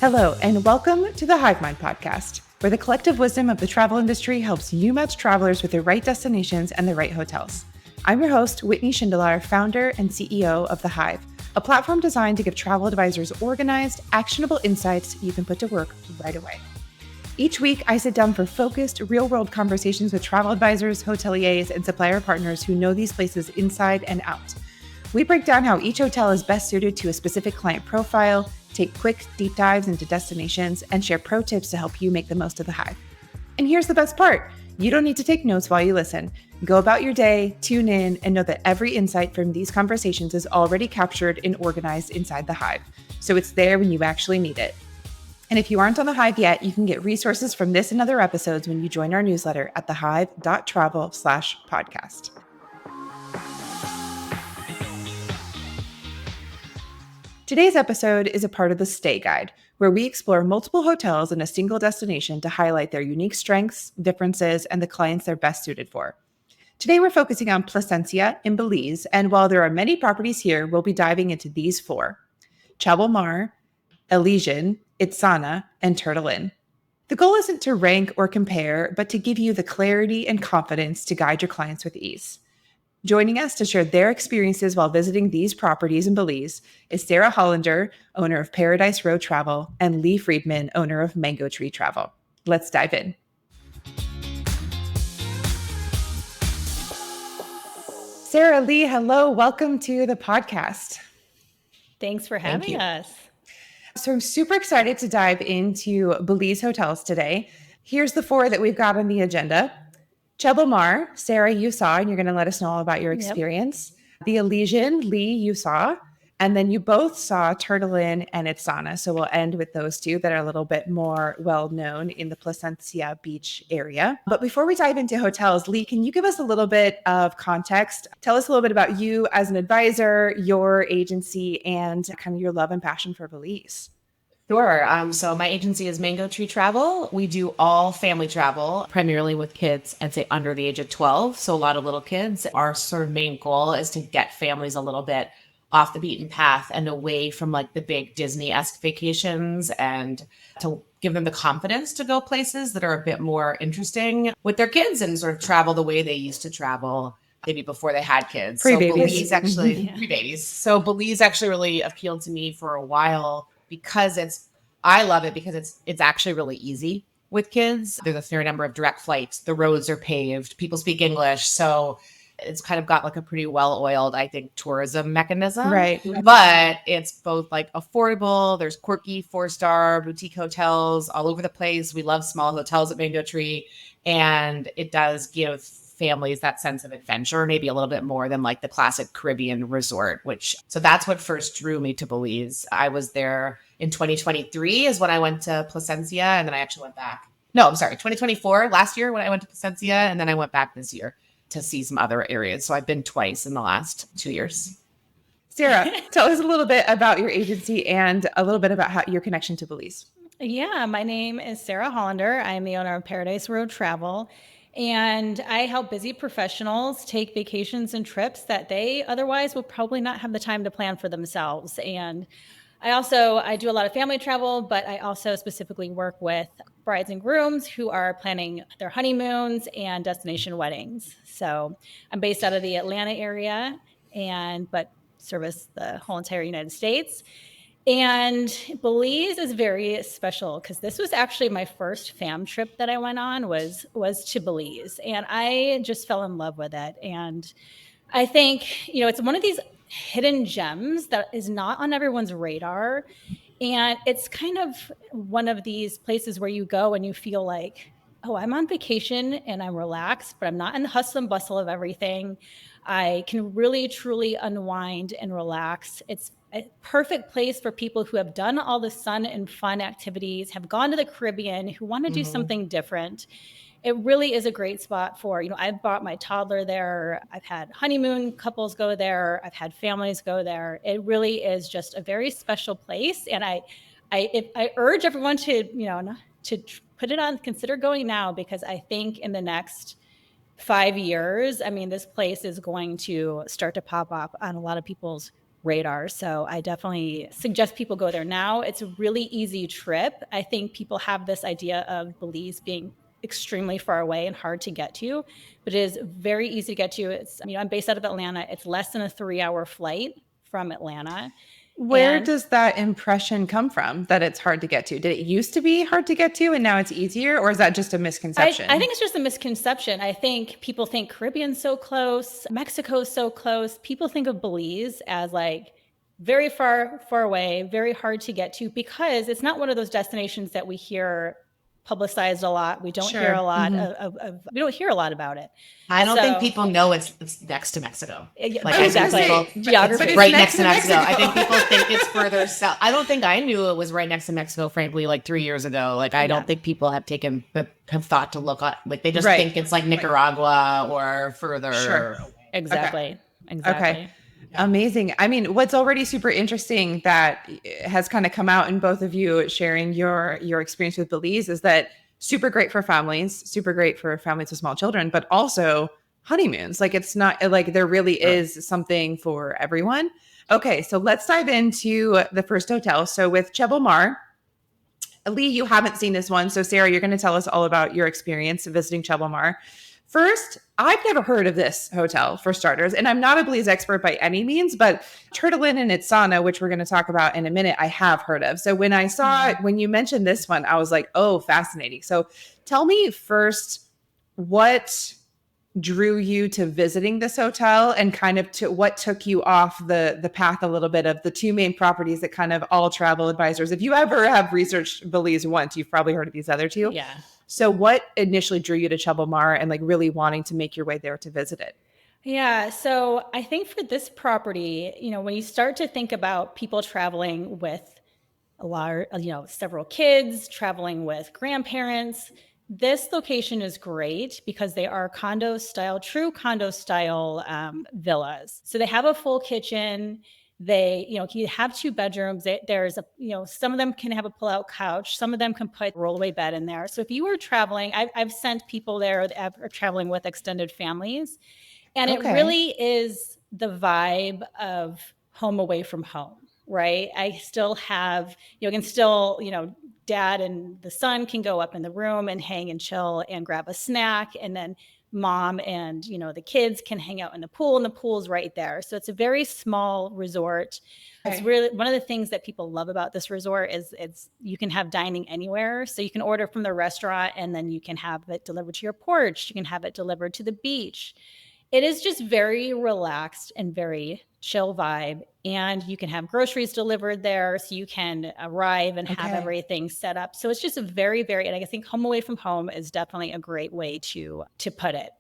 Hello, and welcome to the Hive Mind podcast, where the collective wisdom of the travel industry helps you match travelers with the right destinations and the right hotels. I'm your host, Whitney Schindler, founder and CEO of The Hive, a platform designed to give travel advisors organized, actionable insights you can put to work right away. Each week, I sit down for focused, real-world conversations with travel advisors, hoteliers, and supplier partners who know these places inside and out. We break down how each hotel is best suited to a specific client profile, take quick, deep dives into destinations, and share pro tips to help you make the most of the Hive. And here's the best part. You don't need to take notes while you listen. Go about your day, tune in, and know that every insight from these conversations is already captured and organized inside the Hive. So it's there when you actually need it. And if you aren't on the Hive yet, you can get resources from this and other episodes when you join our newsletter at thehive.travel/podcast. Today's episode is a part of the Stay Guide, where we explore multiple hotels in a single destination to highlight their unique strengths, differences, and the clients they're best suited for. Today, we're focusing on Placencia in Belize, and while there are many properties here, we'll be diving into these four: Chabil Mar, Ellysian, Itz'ana, and Turtle Inn. The goal isn't to rank or compare, but to give you the clarity and confidence to guide your clients with ease. Joining us to share their experiences while visiting these properties in Belize is Sara Hollander, owner of Paradise Road Travel, and Lee Friedman, owner of Mango Tree Travel. Let's dive in. Sara, Lee, hello. Welcome to the podcast. Thanks for having us. So I'm super excited to dive into Belize hotels today. Here's the four that we've got on the agenda. Chabil Mar, Sara, you saw, and you're going to let us know all about your experience. Yep. The Ellysian, Lee, you saw, and then you both saw Turtle Inn and Itz'ana. So we'll end with those two that are a little bit more well-known in the Placencia beach area. But before we dive into hotels, Lee, can you give us a little bit of context? Tell us a little bit about you as an advisor, your agency, and kind of your love and passion for Belize. Sure. So my agency is Mango Tree Travel. We do all family travel, primarily with kids, I'd say under the age of 12. So a lot of little kids. Our sort of main goal is to get families a little bit off the beaten path and away from like the big Disney-esque vacations, and to give them the confidence to go places that are a bit more interesting with their kids and sort of travel the way they used to travel maybe before they had kids. Pre-babies. Pre-babies. So Belize actually really appealed to me for a while, because I love it because it's actually really easy with kids. There's a fair number of direct flights. The roads are paved. People speak English. So it's kind of got like a pretty well-oiled, I think, tourism mechanism. Right. But it's both like affordable. There's quirky 4-star boutique hotels all over the place. We love small hotels at Mango Tree. And it does give families that sense of adventure, maybe a little bit more than like the classic Caribbean resort, so that's what first drew me to Belize. I was there in 2023 is when I went to Placencia, and then I actually went back. No, I'm sorry, 2024, last year when I went to Placencia, and then I went back this year to see some other areas. So I've been twice in the last 2 years. Sara, tell us a little bit about your agency and a little bit about your connection to Belize. Yeah, my name is Sara Hollander. I'm the owner of Paradise Road Travel. And I help busy professionals take vacations and trips that they otherwise would probably not have the time to plan for themselves. And I do a lot of family travel, but I also specifically work with brides and grooms who are planning their honeymoons and destination weddings. So I'm based out of the Atlanta area, but service the whole entire United States. And Belize is very special because this was actually my first fam trip that I went on was to Belize, and I just fell in love with it. And I think, it's one of these hidden gems that is not on everyone's radar. And it's kind of one of these places where you go and you feel like, oh, I'm on vacation and I'm relaxed, but I'm not in the hustle and bustle of everything. I can really, truly unwind and relax. It's a perfect place for people who have done all the sun and fun activities, have gone to the Caribbean, who want to do something different. It really is a great spot for, I've brought my toddler there. I've had honeymoon couples go there. I've had families go there. It really is just a very special place. And I urge everyone to, to put it on, consider going now, because I think in the next 5 years, this place is going to start to pop up on a lot of people's radar. So I definitely suggest people go there now. It's a really easy trip. I think people have this idea of Belize being extremely far away and hard to get to, but it is very easy to get to. It's, I'm based out of Atlanta. It's less than a 3-hour flight from Atlanta. Where And does that impression come from that it's hard to get to? Did it used to be hard to get to and now it's easier? Or is that just a misconception? I think it's just a misconception. I think people think Caribbean's so close, Mexico's so close. People think of Belize as like very far, far away, very hard to get to, because it's not one of those destinations that we hear publicized a lot. We don't hear a lot we don't hear a lot about it. I don't think people know it's next to Mexico. Like exactly. Geography. It's right next to Mexico. I think people think it's further south. I don't think I knew it was right next to Mexico, frankly, like 3 years ago. Like, I don't think people have thought to look at, like, they just think it's like Nicaragua or further. Sure. Exactly. Okay. Amazing. I mean, what's already super interesting that has kind of come out in both of you sharing your experience with Belize is that super great for families, super great for families with small children, but also honeymoons. Like, it's not like there really is something for everyone. Okay, so let's dive into the first hotel. So with Chabil Mar, Lee, you haven't seen this one. So Sara, you're going to tell us all about your experience visiting Chabil Mar. First, I've never heard of this hotel, for starters, and I'm not a Belize expert by any means, but Turtle Inn and Itz'ana, which we're going to talk about in a minute, I have heard of. So when I saw it, when you mentioned this one, I was like, oh, fascinating. So tell me first, what drew you to visiting this hotel and kind of to what took you off the path a little bit of the two main properties that kind of all travel advisors, if you ever have researched Belize once, you've probably heard of these other two. Yeah. So what initially drew you to Chabil Mar and like really wanting to make your way there to visit it? Yeah. So I think for this property, when you start to think about people traveling with several kids, traveling with grandparents, this location is great because they are true condo-style villas. So they have a full kitchen. They, you have 2 bedrooms. There's some of them can have a pull-out couch. Some of them can put a rollaway bed in there. So if you were traveling, I've sent people there that are traveling with extended families, and it really is the vibe of home away from home, right? I still have, dad and the son can go up in the room and hang and chill and grab a snack, and then mom and the kids can hang out in the pool, and the pool's right there. So it's a very small resort. It's really one of the things that people love about this resort is you can have dining anywhere. So you can order from the restaurant and then you can have it delivered to your porch. You can have it delivered to the beach. It is just very relaxed and very chill vibe. And you can have groceries delivered there. So you can arrive and have everything set up. So it's just a very, very, and I think home away from home is definitely a great way to put it.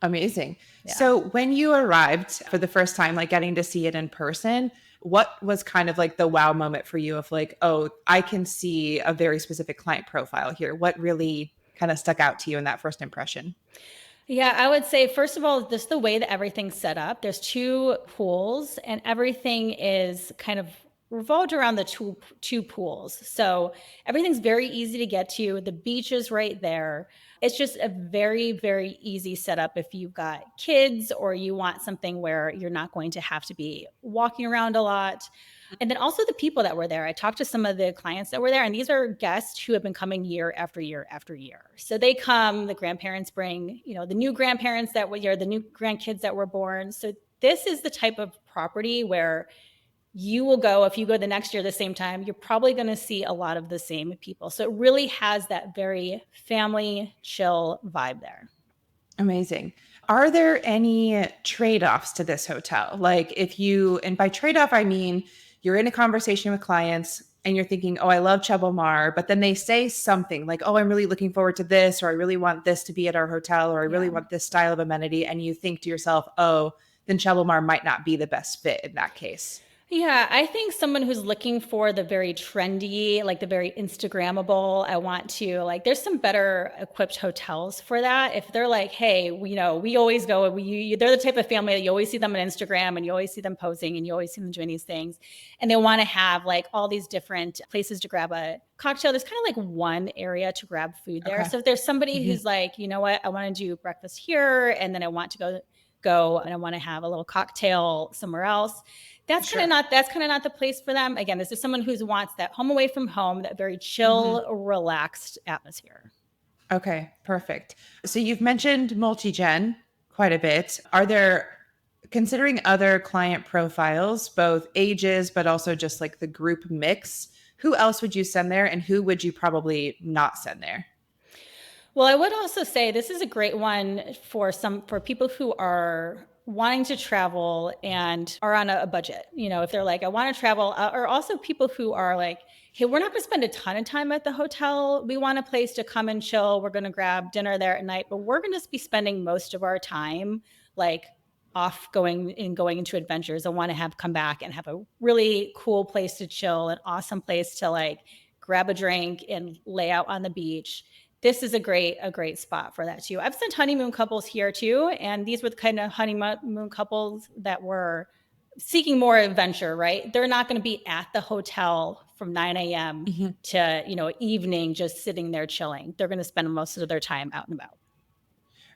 Amazing. Yeah. So when you arrived for the first time, like getting to see it in person, what was kind of like the wow moment for you of like, oh, I can see a very specific client profile here? What really kind of stuck out to you in that first impression? Yeah, I would say, first of all, just the way that everything's set up. There's 2 pools and everything is kind of revolved around the two pools. So everything's very easy to get to. The beach is right there. It's just a very, very easy setup if you've got kids or you want something where you're not going to have to be walking around a lot. And then also the people that were there. I talked to some of the clients that were there, and these are guests who have been coming year after year after year. So they come, the grandparents bring, the new grandparents that were here, the new grandkids that were born. So this is the type of property where you will go, if you go the next year the same time, you're probably going to see a lot of the same people. So it really has that very family chill vibe there. Amazing. Are there any trade-offs to this hotel? Like and by trade-off, I mean, you're in a conversation with clients and you're thinking, oh, I love Chabil Mar, but then they say something like, oh, I'm really looking forward to this, or I really want this to be at our hotel, or I really want this style of amenity. And you think to yourself, oh, then Chabil Mar might not be the best fit in that case. Yeah, I think someone who's looking for the very trendy, like the very Instagrammable, there's some better equipped hotels for that. If they're like, hey, we always go, they're the type of family that you always see them on Instagram and you always see them posing and you always see them doing these things. And they want to have like all these different places to grab a cocktail. There's kind of like one area to grab food there. So if there's somebody who's like, you know what, I want to do breakfast here and then I want to go go and I want to have a little cocktail somewhere else. That's kind of not the place for them. Again, this is someone who wants that home away from home, that very chill, relaxed atmosphere. Okay, perfect. So you've mentioned multi-gen quite a bit. Are there, considering other client profiles, both ages, but also just like the group mix, who else would you send there and who would you probably not send there? Well, I would also say this is a great one for people who are wanting to travel and are on a budget. If they're like, I want to travel, or also people who are like, hey, we're not going to spend a ton of time at the hotel. We want a place to come and chill. We're going to grab dinner there at night, but we're going to be spending most of our time like going into adventures. I want to come back and have a really cool place to chill, an awesome place to like grab a drink and lay out on the beach. This is a great spot for that too. I've sent honeymoon couples here too, and these were the kind of honeymoon couples that were seeking more adventure, right? They're not going to be at the hotel from 9 a.m. to evening just sitting there chilling. They're going to spend most of their time out and about.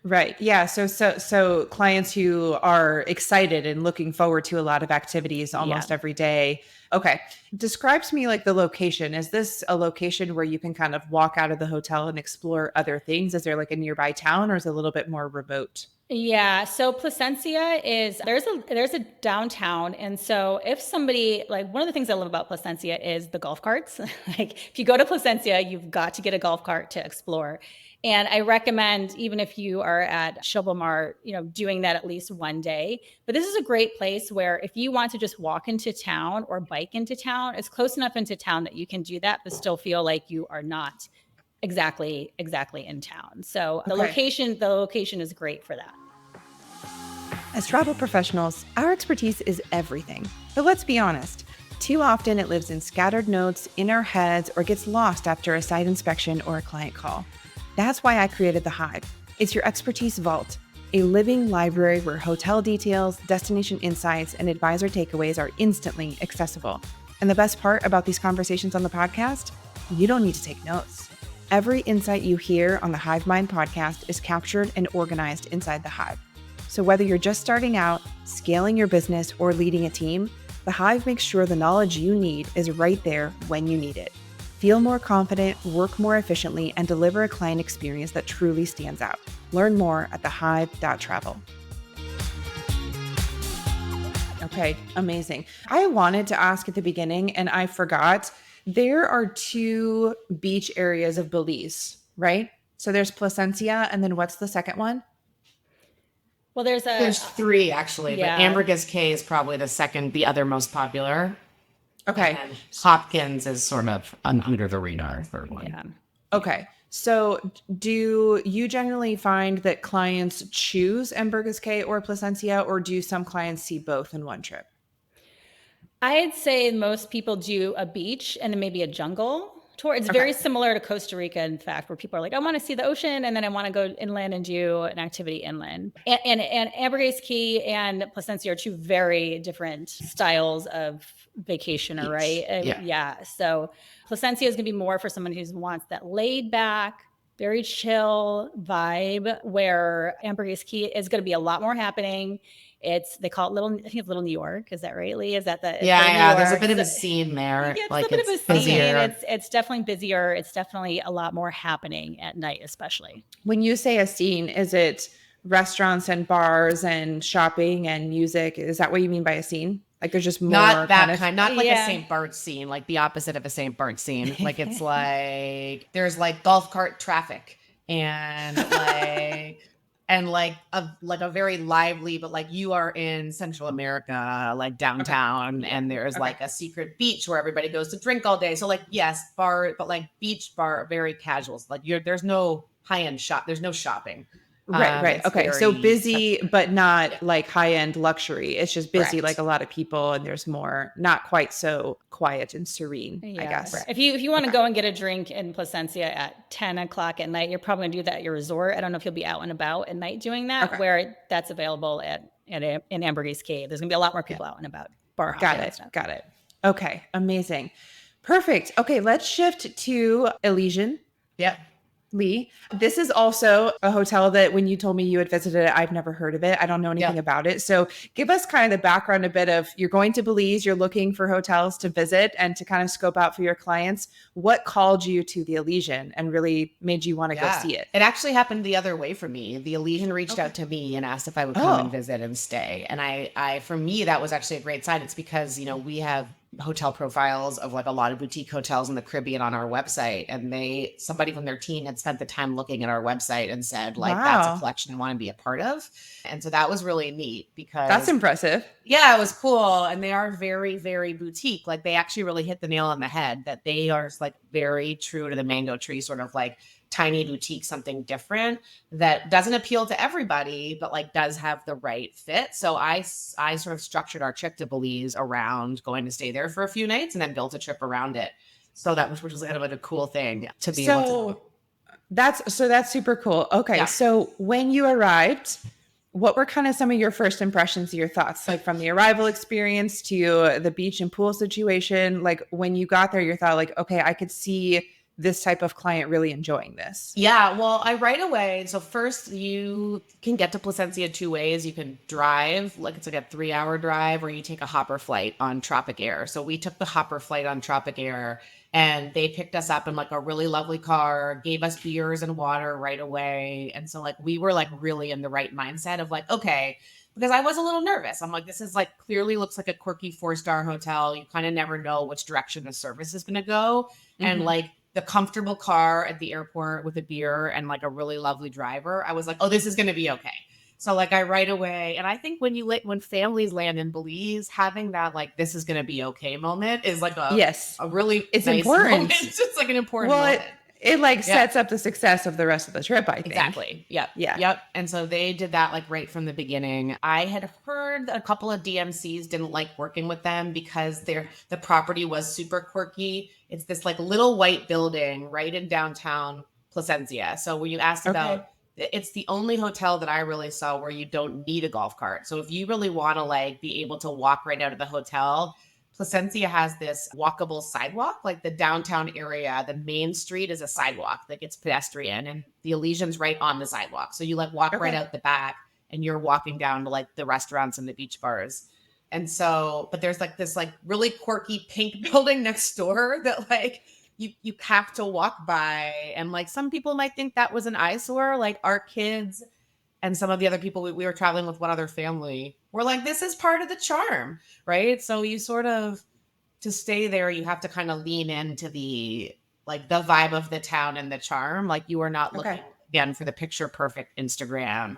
Right. Yeah. So clients who are excited and looking forward to a lot of activities almost every day. Okay. Describe to me like the location. Is this a location where you can kind of walk out of the hotel and explore other things? Is there like a nearby town or is it a little bit more remote? Yeah. So Placencia there's a downtown. And so if somebody, like one of the things I love about Placencia is the golf carts. Like if you go to Placencia, you've got to get a golf cart to explore. And I recommend, even if you are at Chabil Mar, doing that at least one day. But this is a great place where if you want to just walk into town or bike into town, it's close enough into town that you can do that, but still feel like you are not exactly in town. So the location is great for that. As travel professionals, our expertise is everything. But let's be honest, too often it lives in scattered notes in our heads or gets lost after a site inspection or a client call. That's why I created The Hive. It's your expertise vault, a living library where hotel details, destination insights, and advisor takeaways are instantly accessible. And the best part about these conversations on the podcast, you don't need to take notes. Every insight you hear on the Hive Mind podcast is captured and organized inside The Hive. So whether you're just starting out, scaling your business, or leading a team, The Hive makes sure the knowledge you need is right there when you need it. Feel more confident, work more efficiently, and deliver a client experience that truly stands out. Learn more at thehive.travel. Okay, amazing. I wanted to ask at the beginning, and I forgot. There are 2 beach areas of Belize, right? So there's Placencia, and then what's the second one? Well, there's 3 actually, but Ambergris Caye is probably the other most popular. Okay. And Hopkins is sort of an under the radar third one. Yeah. Okay. So do you generally find that clients choose Ambergris Caye or Placencia, or do some clients see both in one trip? I'd say most people do a beach and then maybe a jungle tour. It's very similar to Costa Rica, in fact, where people are like, I want to see the ocean and then I want to go inland and do an activity inland. And Ambergris Caye and Placencia are 2 very different styles of vacationer, right? Yeah. So Placencia is going to be more for someone who wants that laid back, very chill vibe, where Ambergris Caye is going to be a lot more happening. They call it I think it's Little New York. Is that right, Lee? Is that the? Yeah. There's a bit of a scene there. It's a bit of a scene. It's definitely busier. It's definitely a lot more happening at night, especially. When you say a scene, is it restaurants and bars and shopping and music? Is that what you mean by a scene? Like there's just more not that kind, not like a St. Bart scene, like the opposite of a St. Bart scene. Like it's like there's like golf cart traffic and like. And like a very lively, but like you are in Central America, like downtown, and there's like a secret beach where everybody goes to drink all day. So like, yes, bar, but like beach bar, very casual. Like there's no high-end shop. There's no shopping. Right. Okay. So busy, but not like high-end luxury. It's just busy, like a lot of people, and there's more, not quite so quiet and serene, I guess. If you want to go and get a drink in Placencia at 10 o'clock at night, you're probably going to do that at your resort. I don't know if you'll be out and about at night doing that, where that's available in Ambergris Caye. There's going to be a lot more people out and about. Bar Got it. Okay. Amazing. Perfect. Okay. Let's shift to Ellysian. Yep. Lee. This is also a hotel that when you told me you had visited it, I've never heard of it. I don't know anything about it. So give us kind of the background a bit of you're going to Belize, you're looking for hotels to visit and to kind of scope out for your clients. What called you to the Ellysian and really made you want to go see it? It actually happened the other way for me. The Ellysian reached out to me and asked if I would come and visit and stay. And I, for me, that was actually a great sign. It's because, you know, we have hotel profiles of like a lot of boutique hotels in the Caribbean on our website. And somebody from their team had spent the time looking at our website and said, like, that's a collection I want to be a part of. And so that was really neat because that's impressive. Yeah, it was cool. And they are very, very boutique. Like they actually really hit the nail on the head that they are like very true to the mango tree, sort of like tiny boutique, something different that doesn't appeal to everybody, but like does have the right fit. So I sort of structured our trip to Belize around going to stay there for a few nights and then built a trip around it. So that was, which was kind of like a cool thing to be able to. That's super cool. Okay. Yeah. So when you arrived, what were kind of some of your first impressions, your thoughts, like from the arrival experience to the beach and pool situation? Like when you got there, you thought like, okay, I could see this type of client really enjoying this. Yeah, well, I right away. So first you can get to Placencia 2 ways. You can drive, like it's like a 3-hour drive, or you take a hopper flight on Tropic Air. So we took the hopper flight on Tropic Air and they picked us up in like a really lovely car, gave us beers and water right away. And so like, we were like really in the right mindset of like, okay, because I was a little nervous. I'm like, this is like clearly looks like a quirky 4-star hotel. You kind of never know which direction the service is going to go. Mm-hmm. And like, the comfortable car at the airport with a beer and like a really lovely driver, I was like, oh, this is going to be okay. So like I right away, and I think when families land in Belize, having that like this is going to be okay moment is like a really it's nice important. Moment. It's just like an important moment. It like sets up the success of the rest of the trip, I think. Exactly. Yep. Yeah. Yep. And so they did that like right from the beginning. I had heard a couple of DMCs didn't like working with them because the property was super quirky. It's this like little white building right in downtown Placencia. So when you asked about, it's the only hotel that I really saw where you don't need a golf cart. So if you really want to like be able to walk right out of the hotel, Placencia has this walkable sidewalk, like the downtown area, the main street is a sidewalk that gets pedestrian and the Elysian's right on the sidewalk. So you like walk right out the back and you're walking down to like the restaurants and the beach bars. And so, but there's like this like really quirky pink building next door that like you have to walk by. And like some people might think that was an eyesore, like our kids and some of the other people we were traveling with one other family were like, this is part of the charm, right? So you sort of, to stay there, you have to kind of lean into the vibe of the town and the charm. Like you are not looking again for the picture perfect Instagram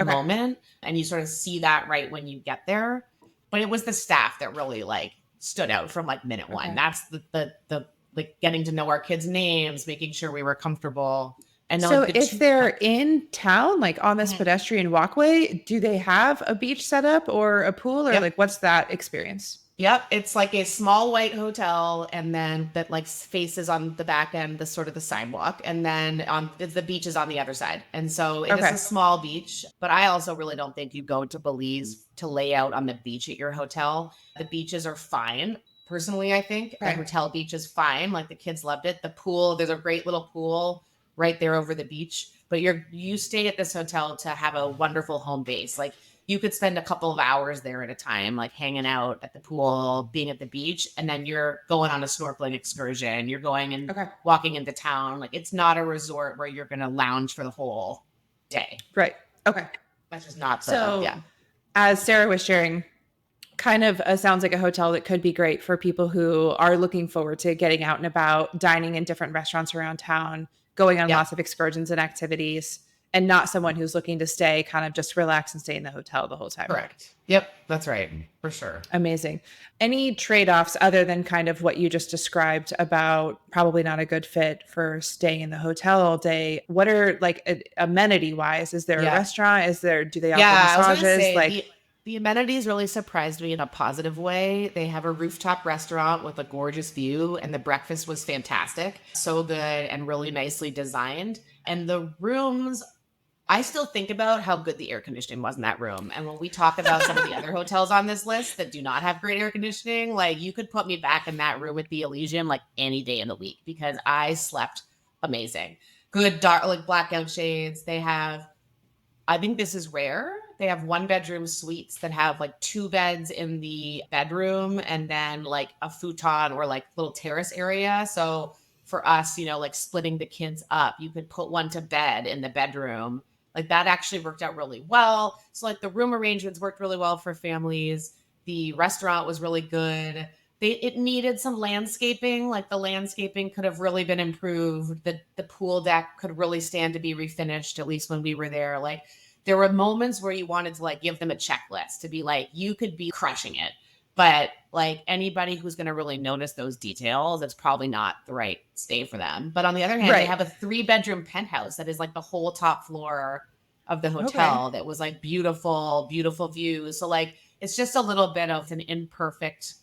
moment. And you sort of see that right when you get there. But it was the staff that really like stood out from like minute one. That's the like getting to know our kids' names, making sure we were comfortable. And so if they're in town, like on this pedestrian walkway, do they have a beach setup or a pool or like what's that experience? Yep. It's like a small white hotel and then that like faces on the back end, the sort of the sidewalk. And then the beach is on the other side. And so it is a small beach, but I also really don't think you go to Belize to lay out on the beach at your hotel. The beaches are fine. Personally, I think the hotel beach is fine. Like the kids loved it. The pool, there's a great little pool right there over the beach, but you stay at this hotel to have a wonderful home base. Like you could spend a couple of hours there at a time, like hanging out at the pool, being at the beach, and then you're going on a snorkeling excursion. You're going and walking into town. Like it's not a resort where you're going to lounge for the whole day. Right. Okay. That's just not as Sarah was sharing, kind of sounds like a hotel that could be great for people who are looking forward to getting out and about, dining in different restaurants around town, going on lots of excursions and activities, and not someone who's looking to stay, kind of just relax and stay in the hotel the whole time. Correct. Yep, that's right. For sure. Amazing. Any trade-offs other than kind of what you just described about probably not a good fit for staying in the hotel all day? What are like amenity-wise? Is there a restaurant? Do they offer massages? The amenities really surprised me in a positive way. They have a rooftop restaurant with a gorgeous view, and the breakfast was fantastic. So good and really nicely designed. And the rooms, I still think about how good the air conditioning was in that room. And when we talk about some of the other hotels on this list that do not have great air conditioning, like you could put me back in that room with the Ellysian like any day in the week because I slept amazing. good dark, like blackout shades. They have, I think this is rare. They have 1-bedroom suites that have like 2 beds in the bedroom and then like a futon or like little terrace area. So for us, like splitting the kids up, you could put one to bed in the bedroom. Like that actually worked out really well. So like the room arrangements worked really well for families. The restaurant was really good. It needed some landscaping. Like the landscaping could have really been improved. The pool deck could really stand to be refinished, at least when we were there. Like there were moments where you wanted to like give them a checklist to be like, you could be crushing it. But like anybody who's going to really notice those details, it's probably not the right stay for them. But on the other hand, they have a 3-bedroom penthouse that is like the whole top floor of the hotel that was like beautiful, beautiful views. So like, it's just a little bit of an imperfect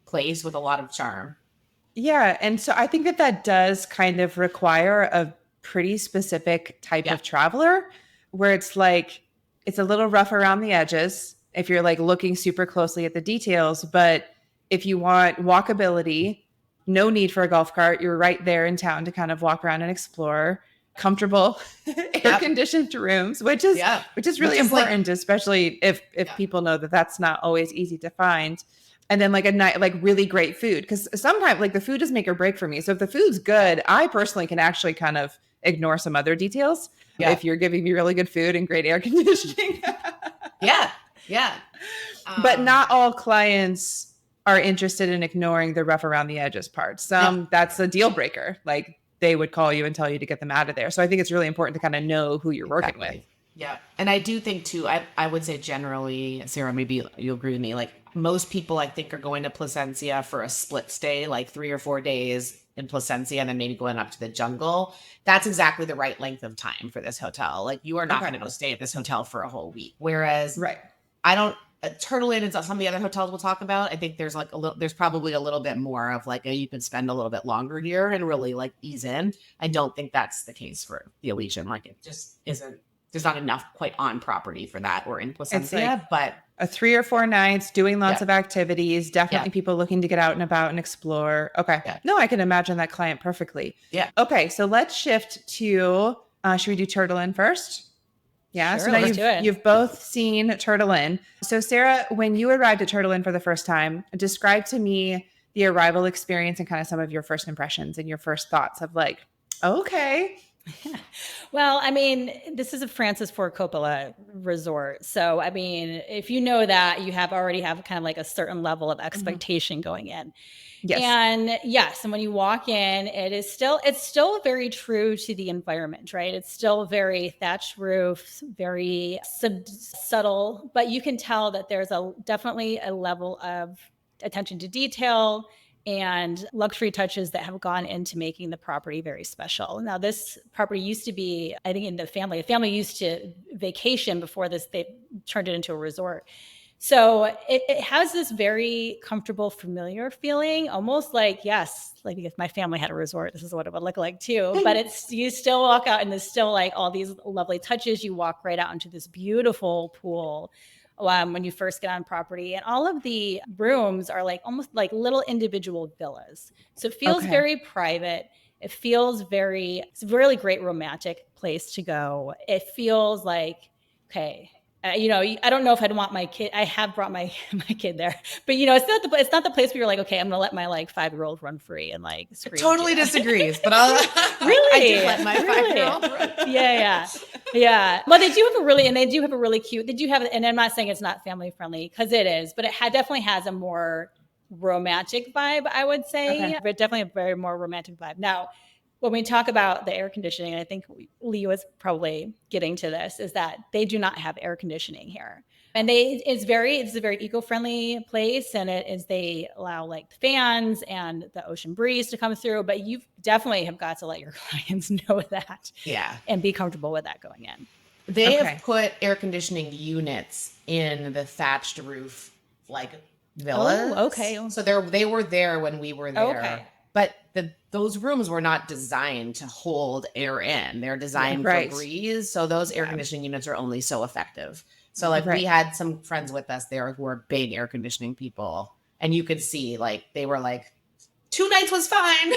place with a lot of charm. Yeah. And so I think that does kind of require a pretty specific type of traveler where it's like, it's a little rough around the edges if you're like looking super closely at the details. But if you want walkability, no need for a golf cart, you're right there in town to kind of walk around and explore. Comfortable air conditioned rooms, which is really important, like, especially if people know that that's not always easy to find. And then like a night, like really great food. Cause sometimes like the food does make or break for me. So if the food's good, I personally can actually kind of ignore some other details. If you're giving me really good food and great air conditioning. But not all clients are interested in ignoring the rough around the edges part. Some that's a deal breaker. Like they would call you and tell you to get them out of there. So I think it's really important to kind of know who you're working with. Yeah. And I do think too, I would say generally, Sarah, maybe you'll agree with me, like most people I think are going to Placencia for a split stay, like 3 or 4 days in Placencia and then maybe going up to the jungle. That's exactly the right length of time for this hotel. Like you are not going to go stay at this hotel for a whole week. Whereas I don't, Turtle Inn and some of the other hotels we'll talk about, I think there's like there's probably a little bit more of like you can spend a little bit longer here and really like ease in. I don't think that's the case for the Ellysian. Like it just isn't. There's not enough quite on property for that or in Placencia, but a 3 or 4 nights doing lots of activities, definitely people looking to get out and about and explore. Okay. No, I can imagine that client perfectly. Yeah. Okay. So let's shift to, should we do Turtle Inn first? Yeah. Sure, so now you've both seen Turtle Inn. So Sarah, when you arrived at Turtle Inn for the first time, describe to me the arrival experience and kind of some of your first impressions and your first thoughts of like, okay. Well, I mean, this is a Francis Ford Coppola resort. So, I mean, if you know that, you already have kind of like a certain level of expectation going in. Yes. And yes, and when you walk in, it's still very true to the environment, right? It's still very thatched roof, very subtle, but you can tell that there's definitely a level of attention to detail and luxury touches that have gone into making the property very special. Now, this property used to be, I think, the family used to vacation before this, they turned it into a resort. So it has this very comfortable, familiar feeling, almost like, yes, like if my family had a resort, this is what it would look like too. But you still walk out and there's still like all these lovely touches. You walk right out into this beautiful pool when you first get on property, and all of the rooms are like almost like little individual villas. So it feels very private. It feels it's a really great romantic place to go. It feels like, okay, I don't know if I'd want my kid. I have brought my kid there, but it's not the place where you're like, okay, I'm gonna let my like 5-year-old run free and like scream. Totally disagrees, but I'll really, I do let my 5-year-old run. Yeah. Well, they do have a really cute. They do have, and I'm not saying it's not family friendly because it is, but it definitely has a more romantic vibe, I would say, but definitely a very more romantic vibe. Now, when we talk about the air conditioning, and I think Lee was probably getting to this, is that they do not have air conditioning here. And it's a very eco-friendly place, and they allow like fans and the ocean breeze to come through, but you definitely have got to let your clients know that. Yeah. And be comfortable with that going in. They have put air conditioning units in the thatched roof like villas. Oh, okay. So they were there when we were there. Okay. But those rooms were not designed to hold air in. They're designed for breeze. So those air conditioning units are only so effective. So like we had some friends with us there who are big air conditioning people. And you could see like they were like 2 nights was fine.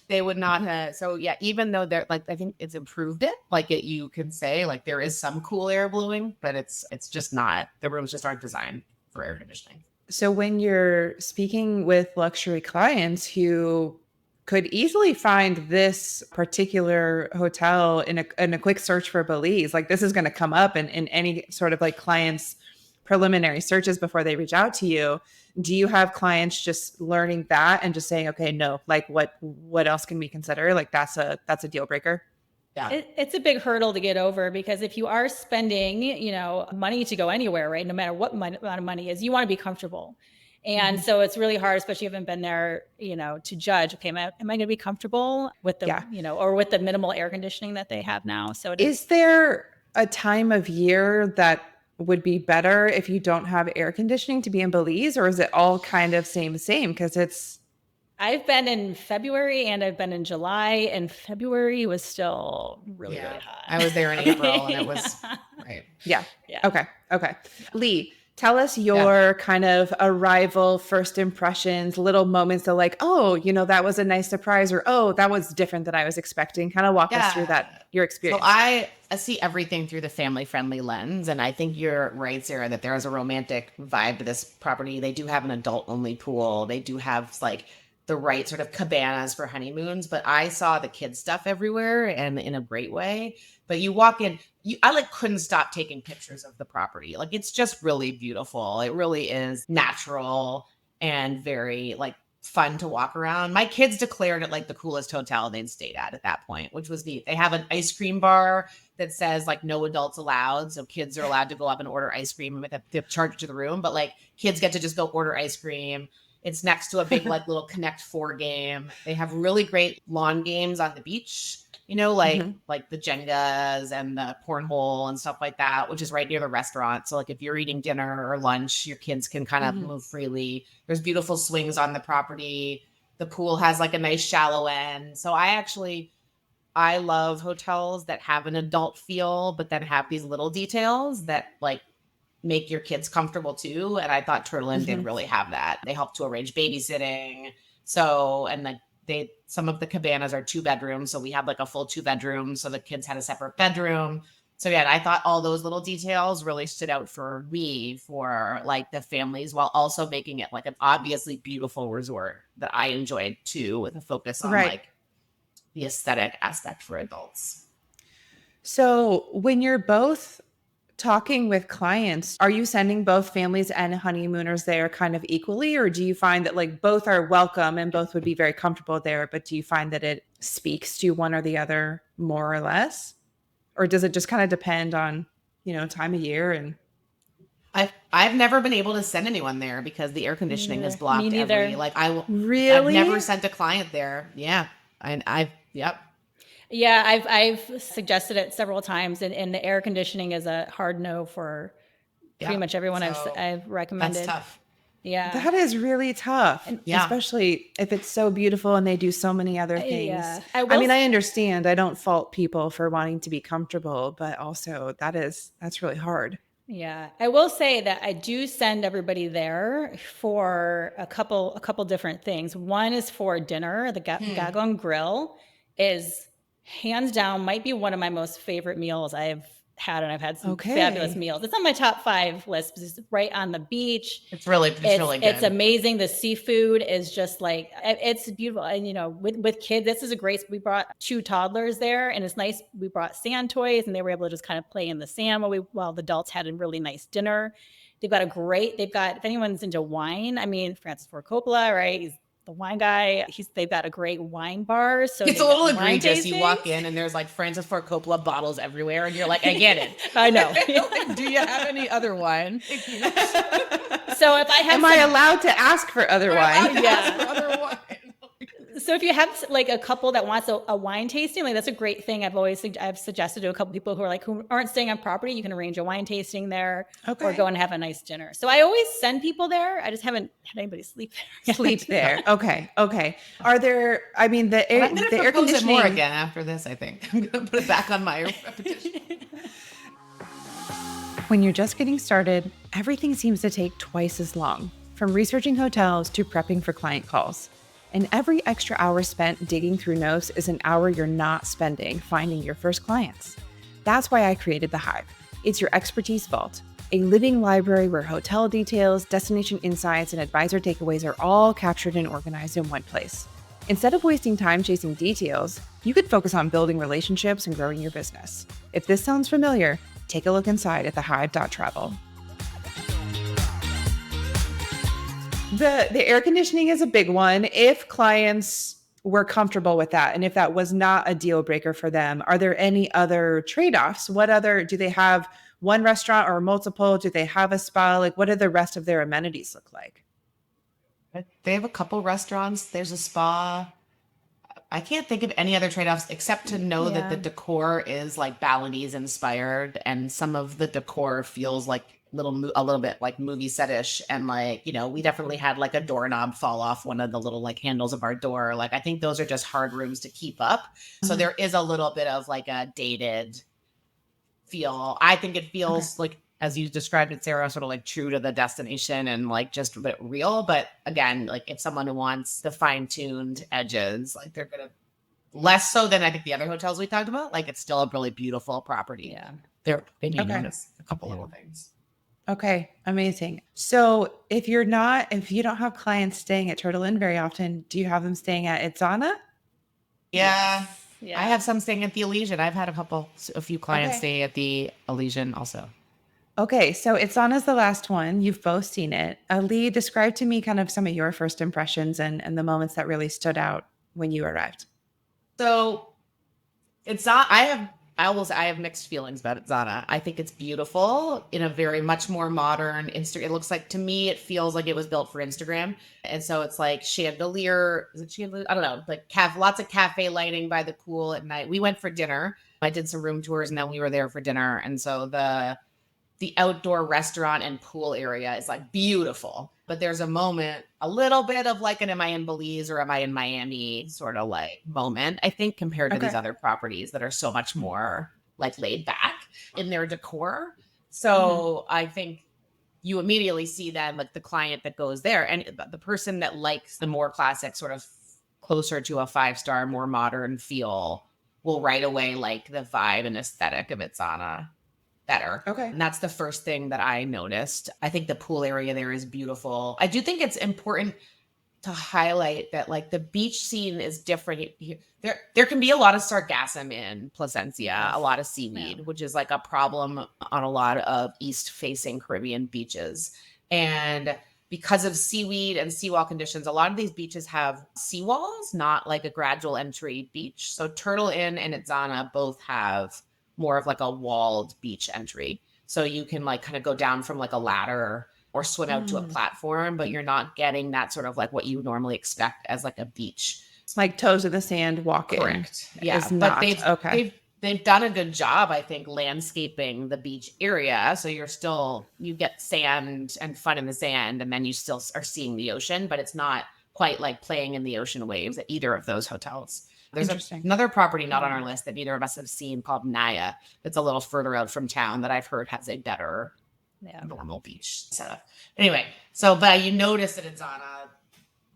They would not. So yeah, even though they're like, I think it's improved it. Like you can say like there is some cool air blowing, but it's just not. The rooms just aren't designed for air conditioning. So when you're speaking with luxury clients who could easily find this particular hotel in a quick search for Belize, like this is going to come up in any sort of like clients' preliminary searches before they reach out to you. Do you have clients just learning that and just saying, okay, no, like what else can we consider? Like that's a deal breaker. Yeah. It's a big hurdle to get over, because if you are spending, money to go anywhere, right, no matter what amount of money is, you want to be comfortable. And so it's really hard, especially if you haven't been there, to judge, okay, am I going to be comfortable with the, or with the minimal air conditioning that they have now? So is there a time of year that would be better if you don't have air conditioning to be in Belize, or is it all kind of same? Because I've been in February and I've been in July, and February was still really hot. I was there in April and it was right. Yeah. Okay. Lee, tell us your kind of arrival, first impressions, little moments of like, oh, that was a nice surprise, or, oh, that was different than I was expecting. Kind of walk us through your experience. So I see everything through the family-friendly lens. And I think you're right, Sarah, that there is a romantic vibe to this property. They do have an adult-only pool. They do have like the right sort of cabanas for honeymoons, but I saw the kids stuff everywhere and in a great way. But you walk in, I couldn't stop taking pictures of the property. Like it's just really beautiful. It really is natural and very fun to walk around. My kids declared it like the coolest hotel they'd stayed at that point, which was neat. They have an ice cream bar that says no adults allowed. So kids are allowed to go up and order ice cream and they charge to the room, but kids get to just go order ice cream. It's next to a big little Connect 4 game. They have really great lawn games on the beach, like the Jengas and the cornhole and stuff like that, which is right near the restaurant. So if you're eating dinner or lunch, your kids can kind of move freely. There's beautiful swings on the property. The pool has a nice shallow end. So I love hotels that have an adult feel, but then have these little details that make your kids comfortable too. And I thought Turtle Inn did really have that. They helped to arrange babysitting. So, and some of the cabanas are 2 bedrooms. So we have a full 2 bedrooms. So the kids had a separate bedroom. So yeah, I thought all those little details really stood out for me for the families, while also making it an obviously beautiful resort that I enjoyed too, with a focus on the aesthetic aspect for adults. So when you're both talking with clients, are you sending both families and honeymooners there kind of equally, or do you find that both are welcome and both would be very comfortable there, but do you find that it speaks to one or the other more or less, or does it just kind of depend on time of year? And I've never been able to send anyone there because the air conditioning is blocked. Me neither. I've never sent a client there. Yeah, yep. Yeah, I've suggested it several times, and the air conditioning is a hard no for pretty much everyone I've recommended. That's tough. Yeah, that is really tough, especially if it's so beautiful and they do so many other things. Yeah. I understand. I don't fault people for wanting to be comfortable, but also that's really hard. Yeah, I will say that I do send everybody there for a couple different things. One is for dinner. The Gagong Grill is hands down might be one of my most favorite meals I've had, and I've had some fabulous meals. It's on my top 5 list because it's right on the beach. It's really good. It's amazing. The seafood is just it's beautiful. And with kids, this is a great. We brought 2 toddlers there, and it's nice. We brought sand toys, and they were able to just kind of play in the sand while the adults had a really nice dinner. They've got if anyone's into wine, Francis Ford Coppola, right? He's the wine guy. They've got a great wine bar. So it's a little egregious. You walk in and there's Francis Ford Coppola bottles everywhere, and you're like, I get it. I know. Do you have any other wine? So if I have, am I allowed to ask for other wine? Yeah. So if you have a couple that wants a wine tasting, that's a great thing. I've suggested to a couple people who aren't staying on property, you can arrange a wine tasting there, or go and have a nice dinner. So I always send people there. I just haven't had anybody sleep there. Okay. Are there? I'm going to air conditioning more again after this. I think I'm going to put it back on my repetition. When you're just getting started, everything seems to take twice as long, from researching hotels to prepping for client calls. And every extra hour spent digging through notes is an hour you're not spending finding your first clients. That's why I created The Hive. It's your expertise vault, a living library where hotel details, destination insights, and advisor takeaways are all captured and organized in one place. Instead of wasting time chasing details, you could focus on building relationships and growing your business. If this sounds familiar, take a look inside at thehive.travel. The air conditioning is a big one. If clients were comfortable with that, and if that was not a deal breaker for them, are there any other trade-offs? Do they have one restaurant or multiple? Do they have a spa? Like, what do the rest of their amenities look like? They have a couple restaurants. There's a spa. I can't think of any other trade-offs except to know that the decor is like Balinese inspired, and some of the decor feels like a little bit like movie set-ish. And like, we definitely had like a doorknob fall off one of the little like handles of our door. Like, I think those are just hard rooms to keep up. So there is a little bit of like a dated feel. I think it feels like, as you described it, Sarah, sort of like true to the destination and like just a bit real. But again, like if someone who wants the fine-tuned edges, like they're gonna less so than I think the other hotels we talked about. Like, it's still a really beautiful property. Yeah. They may notice a couple little things. Okay, amazing. So if you don't have clients staying at Turtle Inn very often, do you have them staying at Itz'ana? Yeah. Yeah. I have some staying at the Ellysian. I've had a few clients stay at the Ellysian also. Okay, so Itz'ana is the last one. You've both seen it. Lee, describe to me kind of some of your first impressions and the moments that really stood out when you arrived. So I have mixed feelings about Itz'ana. I think it's beautiful in a very much more modern it looks like, to me, it feels like it was built for Instagram. And so it's like chandelier, is it chandelier? I don't know, like lots of cafe lighting by the pool at night. We went for dinner. I did some room tours and then we were there for dinner. And so the outdoor restaurant and pool area is like beautiful, but there's a little bit of like an am I in Belize or am I in Miami sort of like moment, I think, compared to these other properties that are so much more like laid back in their decor. So I think you immediately see then like the client that goes there and the person that likes the more classic sort of closer to a 5-star, more modern feel will right away like the vibe and aesthetic of Itz'ana better. Okay. And that's the first thing that I noticed. I think the pool area there is beautiful. I do think it's important to highlight that like the beach scene is different. There can be a lot of sargassum in Placencia, a lot of seaweed, which is like a problem on a lot of east-facing Caribbean beaches. And because of seaweed and seawall conditions, a lot of these beaches have seawalls, not like a gradual entry beach. So Turtle Inn and Itz'ana both have more of like a walled beach entry. So you can like kind of go down from like a ladder or swim out to a platform, but you're not getting that sort of like what you normally expect as like a beach. It's like toes in the sand walking. Correct. Yeah. But they've done a good job, I think, landscaping the beach area. So you get sand and fun in the sand, and then you still are seeing the ocean, but it's not quite like playing in the ocean waves at either of those hotels. There's another property not on our list that neither of us have seen called Naya. That's a little further out from town that I've heard has a better normal beach setup. Anyway, but you notice that Itz'ana,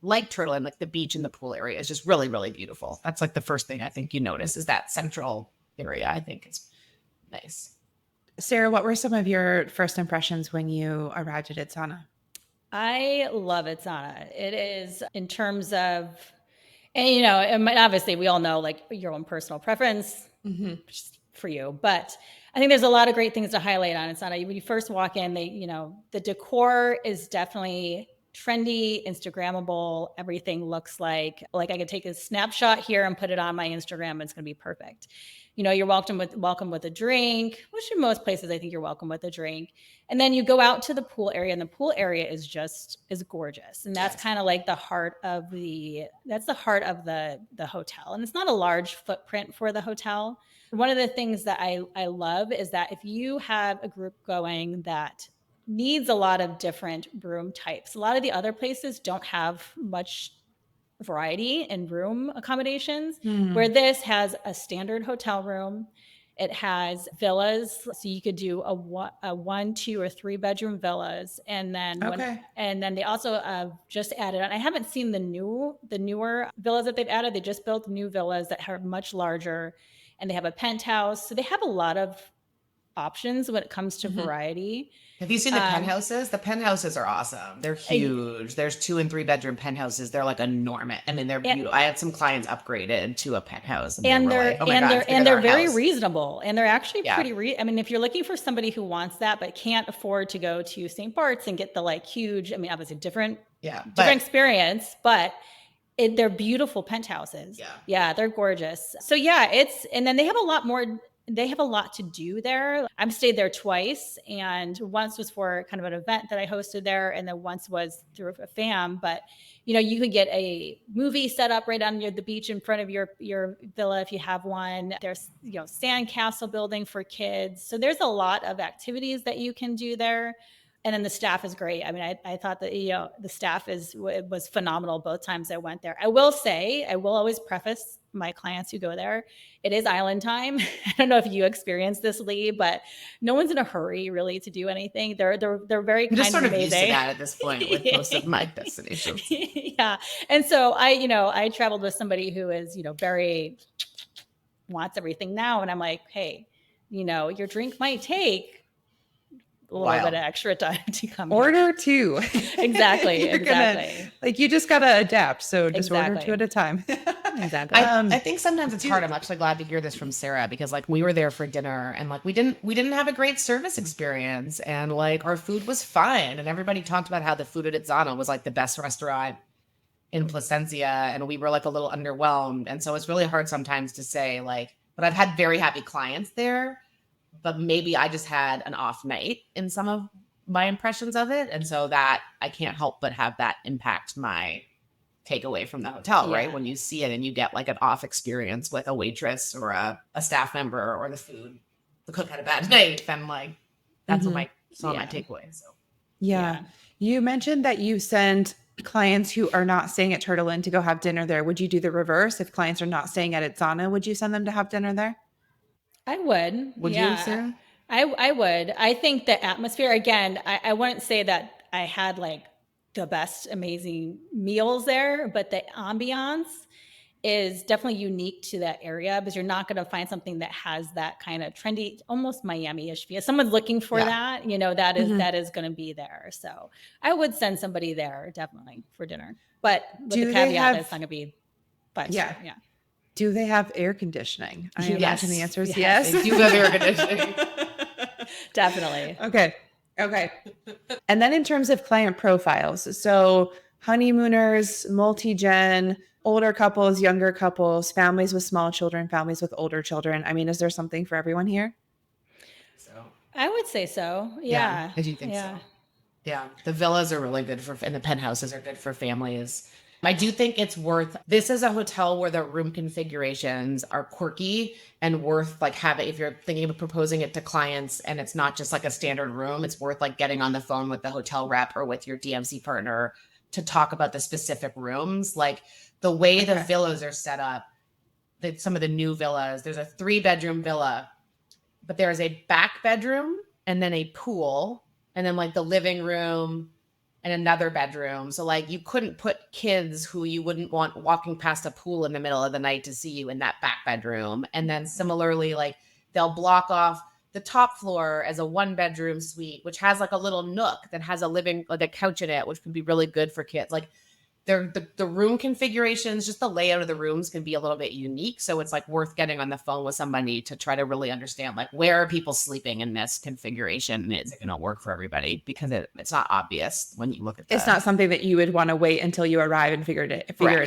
like Turtle Inn, like the beach and the pool area is just really, really beautiful. That's like the first thing I think you notice is that central area. I think it's nice. Sarah, what were some of your first impressions when you arrived at Itz'ana? I love Itz'ana. It is in terms of, and obviously we all know like your own personal preference for you, but I think there's a lot of great things to highlight on Itz'ana. When you first walk in, the decor is definitely trendy, Instagrammable. Everything looks like I could take a snapshot here and put it on my Instagram and it's going to be perfect. You're welcome with a drink, which in most places I think you're welcome with a drink. And then you go out to the pool area, and the pool area is gorgeous. And that's kind of like the heart of the hotel. And it's not a large footprint for the hotel. One of the things that I love is that if you have a group going that needs a lot of different room types, a lot of the other places don't have much variety in room accommodations, where this has a standard hotel room. It has villas, so you could do a 1, 2, or 3 bedroom villas, and then they also just added on. I haven't seen the newer villas that they've added. They just built new villas that are much larger, and they have a penthouse. So they have a lot of options when it comes to variety. Have you seen the penthouses? The penthouses are awesome. They're huge. There's 2 and 3 bedroom penthouses. They're like enormous. I mean, they're beautiful. I had some clients upgraded to a penthouse, and they're very reasonable, and they're actually pretty. I mean, if you're looking for somebody who wants that but can't afford to go to St. Bart's and get the like huge, I mean, obviously different experience, but they're beautiful penthouses. Yeah, they're gorgeous. So and then they have a lot more. They have a lot to do there. I've stayed there twice, and once was for kind of an event that I hosted there, and then once was through a fam. But you could get a movie set up right on the beach in front of your villa if you have one. There's sandcastle building for kids, so there's a lot of activities that you can do there. And then the staff is great. I mean, I thought that the staff was phenomenal both times I went there. I will say, I will always preface my clients who go there, it is island time. I don't know if you experienced this, Lee, but no one's in a hurry really to do anything. They're very kind just sort of used to that at this point with most of my destinations. Yeah, and so I traveled with somebody who is very wants everything now, and I'm like, hey, your drink might take a little bit of extra time to come. Order 2. Exactly. You just got to adapt. So just order 2 at a time. Exactly. I think sometimes it's hard. I'm actually glad to hear this from Sara, because we were there for dinner, and we didn't have a great service experience, and our food was fine. And everybody talked about how the food at Itz'ana was the best restaurant in Placencia. And we were a little underwhelmed. And so it's really hard sometimes to say but I've had very happy clients there, but maybe I just had an off night in some of my impressions of it. And so that I can't help but have that impact my takeaway from the hotel, right? When you see it and you get an off experience with a waitress or a staff member, or the cook had a bad night, then that's what my takeaway. So yeah. You mentioned that you send clients who are not staying at Turtle Inn to go have dinner there. Would you do the reverse? If clients are not staying at Itz'ana, would you send them to have dinner there? I would. Would you, Sarah? I would. I think the atmosphere, again, I wouldn't say that I had the best amazing meals there, but the ambiance is definitely unique to that area, because you're not going to find something that has that kind of trendy, almost Miami-ish feel. If someone's looking for that, that is going to be there. So I would send somebody there definitely for dinner, but with the caveat that it's not going to be 5-star. Yeah. Do they have air conditioning? I imagine the answer is yes. They do have air conditioning. Definitely. Okay. And then in terms of client profiles, so honeymooners, multi-gen, older couples, younger couples, families with small children, families with older children. I mean, is there something for everyone here? So I would say so. Yeah. I do think so. Yeah. The villas are really good and the penthouses are good for families. I do think this is a hotel where the room configurations are quirky and worth having, if you're thinking of proposing it to clients and it's not just a standard room, it's worth getting on the phone with the hotel rep or with your DMC partner to talk about the specific rooms. The way the villas are set up, some of the new villas, there's a 3-bedroom villa, but there's a back bedroom and then a pool and then the living room and another bedroom. So you couldn't put kids who you wouldn't want walking past a pool in the middle of the night to see you in that back bedroom. And then similarly, they'll block off the top floor as a 1-bedroom suite, which has a little nook that has a couch in it, which can be really good for kids. The room configurations, just the layout of the rooms can be a little bit unique. So it's worth getting on the phone with somebody to try to really understand where are people sleeping in this configuration, and is it going to work for everybody? Because it's not obvious when you look at it's not something that you would want to wait until you arrive and figure it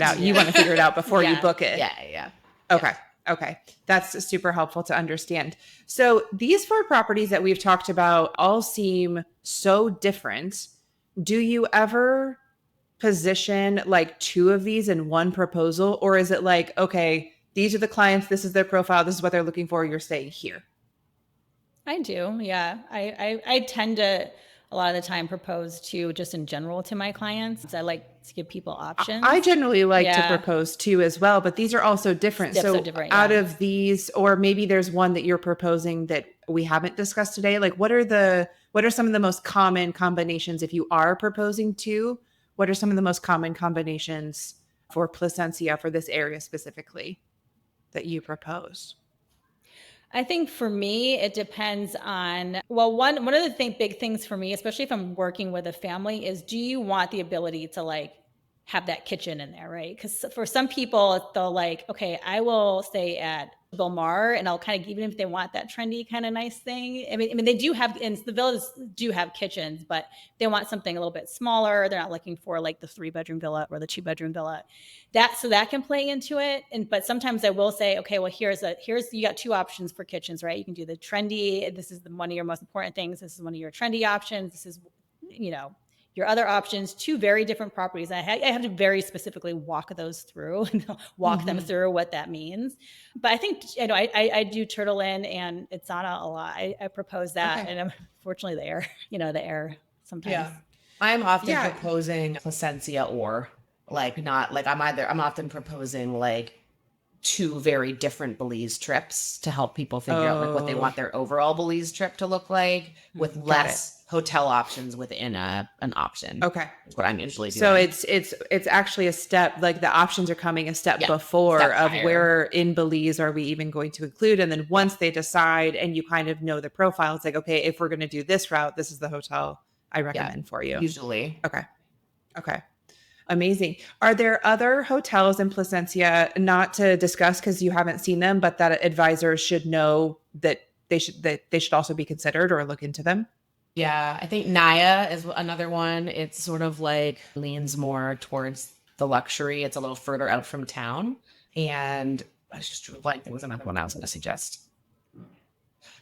out. You want to figure it out before you book it. Yeah. Okay. That's super helpful to understand. So these 4 properties that we've talked about all seem so different. Do you ever position 2 of these in one proposal, or is it okay, these are the clients, this is their profile, this is what they're looking for, you're staying here? I do. Yeah. I tend to a lot of the time propose to just in general to my clients. I like to give people options. I generally like to propose too as well, but these are also different. So different, out of these, or maybe there's one that you're proposing that we haven't discussed today. Like what are some of the most common combinations if you are proposing to? What are some of the most common combinations for Placencia for this area specifically that you propose? I think for me, it depends on, well, one of the big things for me, especially if I'm working with a family, is do you want the ability to like have that kitchen in there, right? Because for some people, they'll like, okay, I will stay at Chabil Mar and I'll kind of, even if they want that trendy kind of nice thing. I mean, they do have, and the villas do have kitchens, but they want something a little bit smaller. They're not looking for like the 3-bedroom villa or the 2-bedroom villa. So that can play into it. But sometimes I will say, okay, well, here's you got 2 options for kitchens, right? You can do the trendy. This is one of your most important things. This is one of your trendy options. This is, your other options, 2 very different properties. I have to very specifically walk those through and walk them through what that means. But I think, I do Turtle Inn and Itz'ana a lot. I propose that. Okay. And unfortunately the air sometimes. Yeah. I'm often proposing Placencia or I'm often proposing like 2 very different Belize trips to help people figure out like what they want their overall Belize trip to look like with less hotel options within an option. Okay. That's what I'm usually doing. So it's actually a step, like the options are coming a step before of where in Belize are we even going to include. And then once they decide and you kind of know the profile, it's like, okay, if we're going to do this route, this is the hotel I recommend for you. Usually. Okay. Amazing. Are there other hotels in Placencia, not to discuss because you haven't seen them, but that advisors should know that they should also be considered or look into them? Yeah, I think Naya is another one. It's sort of like leans more towards the luxury. It's a little further out from town. And I just like there was another one I was going to suggest.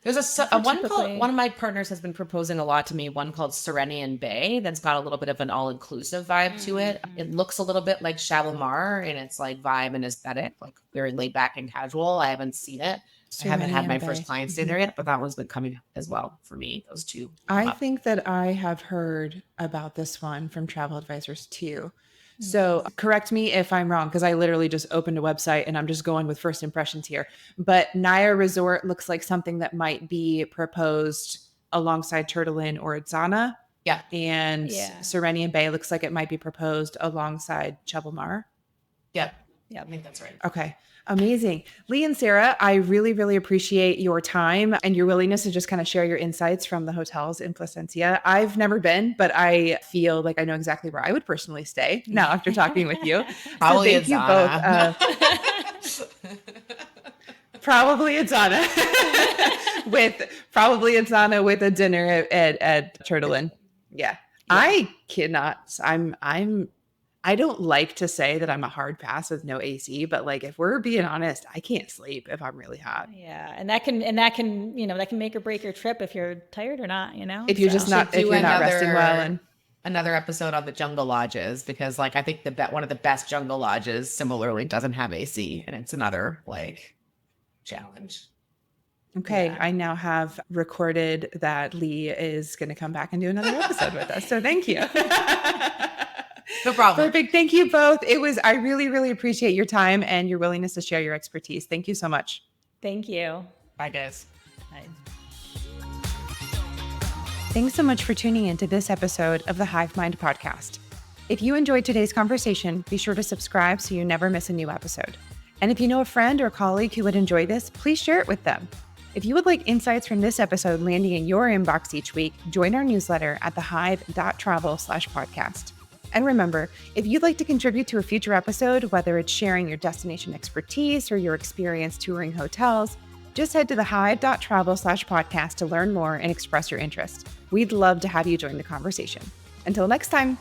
There's one called, one of my partners has been proposing a lot to me, one called Ellysian Bay that's got a little bit of an all-inclusive vibe to it. It looks a little bit like Chabil Mar in its like vibe and aesthetic, like very laid back and casual. I haven't seen it. I haven't had my first client stay there yet, but that one's been coming as well for me, those 2. I think that I have heard about this one from travel advisors too. So correct me if I'm wrong, because I literally just opened a website and I'm just going with first impressions here. But Naya Resort looks like something that might be proposed alongside Turtle Inn or Itz'ana. Yeah. And Ellysian Bay looks like it might be proposed alongside Chabil Mar. Yeah. Yeah, I think that's right. Okay. Amazing. Lee and Sara, I really, really appreciate your time and your willingness to just kind of share your insights from the hotels in Placencia. I've never been, but I feel like I know exactly where I would personally stay now after talking with you. Probably so thank you both. Probably Itz'ana with a dinner at Turtle Inn. Yeah. I cannot. I don't like to say that I'm a hard pass with no AC, but like if we're being honest, I can't sleep if I'm really hot. Yeah, and that can make or break your trip if you're tired or not. If you're just not resting well. And another episode on the jungle lodges, because like I think one of the best jungle lodges similarly doesn't have AC, and it's another like challenge. Okay, yeah. I now have recorded that Lee is going to come back and do another episode with us. So thank you. No problem. Perfect. Thank you both. I really, really appreciate your time and your willingness to share your expertise. Thank you so much. Thank you. Bye, guys. Bye. Thanks so much for tuning in to this episode of the Hive Mind podcast. If you enjoyed today's conversation, be sure to subscribe so you never miss a new episode. And if you know a friend or colleague who would enjoy this, please share it with them. If you would like insights from this episode landing in your inbox each week, join our newsletter at thehive.travel/podcast. And remember, if you'd like to contribute to a future episode, whether it's sharing your destination expertise or your experience touring hotels, just head to thehive.travel/podcast to learn more and express your interest. We'd love to have you join the conversation. Until next time.